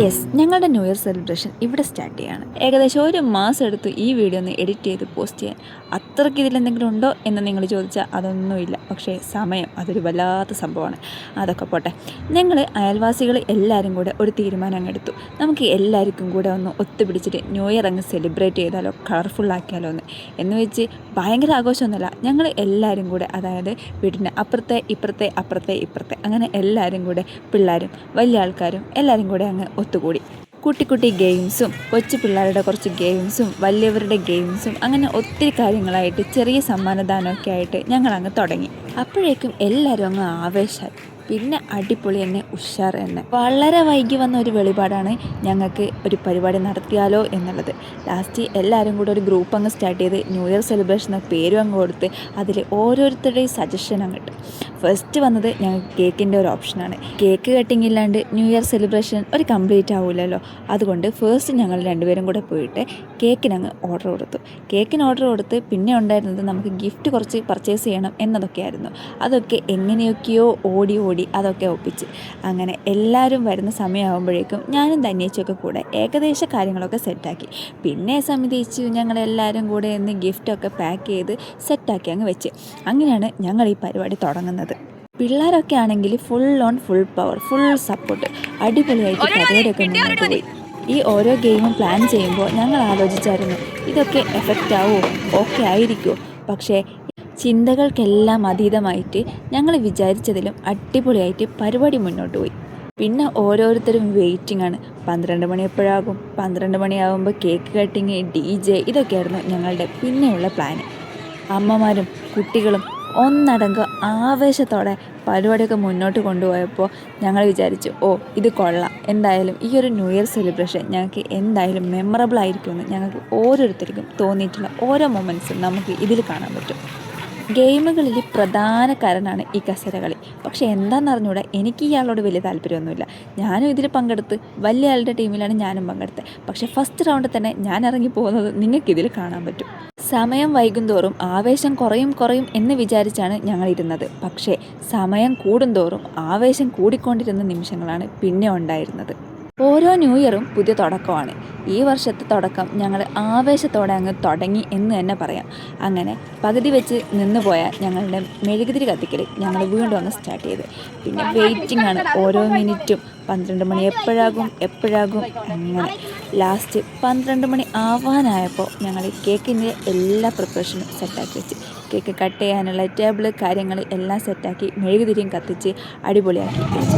Yes, ഞങ്ങളുടെ new year celebration ഇവിടെ start ചെയ്യാണ്. ഏകദേശം 1 മാസം എടുത്ത് ഈ വീഡിയോ ഒന്ന് എഡിറ്റ് ചെയ്ത് പോസ്റ്റ് ചെയ്യാൻ. അത്രയ്ക്ക് ഇതിലെന്തെങ്കിലും ഉണ്ടോ എന്ന് നിങ്ങൾ ചോദിച്ചാൽ അതൊന്നുമില്ല. പക്ഷേ സമയം അതൊരു വല്ലാത്ത സംഭവമാണ്. അതൊക്കെ പോട്ടെ. ഞങ്ങൾ അയൽവാസികൾ എല്ലാവരും കൂടെ ഒരു തീരുമാനം അങ്ങ് എടുത്തു. നമുക്ക് എല്ലാവർക്കും കൂടെ ഒന്ന് ഒത്തുപിടിച്ചിട്ട് ന്യൂ ഇയർ അങ്ങ് സെലിബ്രേറ്റ് ചെയ്താലോ, കളർഫുള്ളാക്കിയാലോ എന്ന് വെച്ച് ഭയങ്കര ആഘോഷമൊന്നുമല്ല. ഞങ്ങൾ എല്ലാവരും കൂടെ, അതായത് വീടിൻ്റെ അപ്പുറത്തെ ഇപ്പുറത്തെ അങ്ങനെ എല്ലാവരും കൂടെ, പിള്ളേരും വലിയ ആൾക്കാരും എല്ലാവരും കൂടെ അങ്ങ് ഒത്തുകൂടി. കുട്ടി ഗെയിംസും, കൊച്ചു പിള്ളേരുടെ കുറച്ച് ഗെയിംസും, വലിയവരുടെ ഗെയിംസും, അങ്ങനെ ഒത്തിരി കാര്യങ്ങളായിട്ട് ചെറിയ സമ്മാനദാനമൊക്കെ ആയിട്ട് ഞങ്ങളങ്ങ് തുടങ്ങി. അപ്പോഴേക്കും എല്ലാവരും അങ്ങ് ആവേശമായി. പിന്നെ അടിപൊളി തന്നെ, ഉഷാർ തന്നെ. വളരെ വൈകി വന്ന ഒരു വെളിപാടാണ് ഞങ്ങൾക്ക് ഒരു പരിപാടി നടത്തിയാലോ എന്നുള്ളത്. ലാസ്റ്റ് എല്ലാവരും കൂടെ ഒരു ഗ്രൂപ്പ് അങ്ങ് സ്റ്റാർട്ട് ചെയ്ത് ന്യൂ ഇയർ സെലിബ്രേഷൻ പേരും അങ്ങ് കൊടുത്ത് അതിൽ ഓരോരുത്തരുടെയും സജഷൻ അങ്ങോട്ട്. ഫസ്റ്റ് വന്നത് ഞങ്ങൾക്ക് കേക്കിൻ്റെ ഒരു ഓപ്ഷനാണ്. കേക്ക് കട്ടിങ് ഇല്ലാണ്ട് ന്യൂ ഇയർ സെലിബ്രേഷൻ ഒരു കംപ്ലീറ്റ് ആവില്ലല്ലോ. അതുകൊണ്ട് ഫസ്റ്റ് ഞങ്ങൾ രണ്ടുപേരും കൂടെ പോയിട്ട് കേക്കിനങ്ങ് ഓർഡർ കൊടുത്ത് പിന്നെ ഉണ്ടായിരുന്നത് നമുക്ക് ഗിഫ്റ്റ് കുറച്ച് പർച്ചേസ് ചെയ്യണം എന്നതൊക്കെയായിരുന്നു. അതൊക്കെ എങ്ങനെയൊക്കെയോ ഓടി അതൊക്കെ ഒപ്പിച്ച് അങ്ങനെ എല്ലാവരും വരുന്ന സമയമാകുമ്പോഴേക്കും ഞാനും ധന്യേച്ചൊക്കെ കൂടെ ഏകദേശ കാര്യങ്ങളൊക്കെ സെറ്റാക്കി. പിന്നെ സമിതിച്ചു ഞങ്ങളെല്ലാവരും കൂടെ ഒന്ന് ഗിഫ്റ്റൊക്കെ പാക്ക് ചെയ്ത് സെറ്റാക്കി അങ്ങ് വെച്ച്. അങ്ങനെയാണ് ഞങ്ങൾ ഈ പരിപാടി തുടങ്ങുന്നത്. പിള്ളേരൊക്കെ ആണെങ്കിൽ ഫുൾ പവർ, ഫുൾ സപ്പോർട്ട്, അടിപൊളിയായിട്ട് പരിപാടിയൊക്കെ മുന്നോട്ട് പോയി. ഈ ഓരോ ഗെയിമും പ്ലാൻ ചെയ്യുമ്പോൾ ഞങ്ങൾ ആലോചിച്ചായിരുന്നു ഇതൊക്കെ എഫക്റ്റ് ആവുമോ, ഓക്കെ ആയിരിക്കുമോ. പക്ഷേ ചിന്തകൾക്കെല്ലാം അതീതമായിട്ട് ഞങ്ങൾ വിചാരിച്ചതിലും അടിപൊളിയായിട്ട് പരിപാടി മുന്നോട്ട് പോയി. പിന്നെ ഓരോരുത്തരും വെയിറ്റിംഗ് ആണ്. 12 മണി എപ്പോഴാകും, 12 മണിയാകുമ്പോൾ കേക്ക് കട്ടിങ്, DJ, ഇതൊക്കെയായിരുന്നു ഞങ്ങളുടെ പിന്നെയുള്ള പ്ലാന്. അമ്മമാരും കുട്ടികളും ഒന്നടങ്കം ആവേശത്തോടെ പരിപാടിയൊക്കെ മുന്നോട്ട് കൊണ്ടുപോയപ്പോൾ ഞങ്ങൾ വിചാരിച്ചു, ഇത് കൊള്ളാം, എന്തായാലും ഈ ഒരു ന്യൂ ഇയർ സെലിബ്രേഷൻ ഞങ്ങൾക്ക് എന്തായാലും മെമ്മറബിൾ ആയിരിക്കുമെന്ന് ഞങ്ങൾക്ക് ഓരോരുത്തർക്കും തോന്നിയിട്ടുള്ള ഓരോ മൊമെൻറ്റ്സും നമുക്ക് ഇതിൽ കാണാൻ പറ്റും. ഗെയിമുകളിൽ പ്രധാന കാരണമാണ് ഈ കസേരകളി. പക്ഷേ എന്താണെന്നറിഞ്ഞൂടെ, എനിക്ക് ഇയാളോട് വലിയ താല്പര്യമൊന്നുമില്ല. ഞാനും ഇതിൽ പങ്കെടുത്ത് വലിയ ആളുടെ ടീമിലാണ് ഞാനും പങ്കെടുത്തത്. പക്ഷേ ഫസ്റ്റ് റൗണ്ടിൽ തന്നെ ഞാൻ ഇറങ്ങി പോകുന്നത് നിങ്ങൾക്കിതിൽ കാണാൻ പറ്റും. സമയം വൈകുന്തോറും ആവേശം കുറയും എന്ന് വിചാരിച്ചാണ് ഞങ്ങളിരുന്നത്. പക്ഷേ സമയം കൂടുന്തോറും ആവേശം കൂടിക്കൊണ്ടിരുന്ന നിമിഷങ്ങളാണ് പിന്നെ ഉണ്ടായിരുന്നത്. ഓരോ ന്യൂ ഇയറും പുതിയ തുടക്കമാണ്. ഈ വർഷത്തെ തുടക്കം ഞങ്ങൾ ആവേശത്തോടെ അങ്ങ് തുടങ്ങി എന്ന് തന്നെ പറയാം. അങ്ങനെ പകുതി വെച്ച് നിന്നുപോയ ഞങ്ങളുടെ മെഴുകുതിരി കത്തിക്കൽ ഞങ്ങൾ വീണ്ടും അങ്ങ് സ്റ്റാർട്ട് ചെയ്ത്. പിന്നെ വെയിറ്റിംഗ് ആണ് ഓരോ മിനിറ്റും. 12 മണി എപ്പോഴാകും അങ്ങനെ. ലാസ്റ്റ് 12 മണി ആവാനായപ്പോൾ ഞങ്ങൾ കേക്കിൻ്റെ എല്ലാ പ്രിപ്പറേഷനും സെറ്റാക്കി വെച്ച്. കേക്ക് കട്ട് ചെയ്യാനുള്ള ടേബിള് കാര്യങ്ങൾ എല്ലാം സെറ്റാക്കി മെഴുകുതിരിയും കത്തിച്ച് അടിപൊളിയാക്കി വെച്ചു.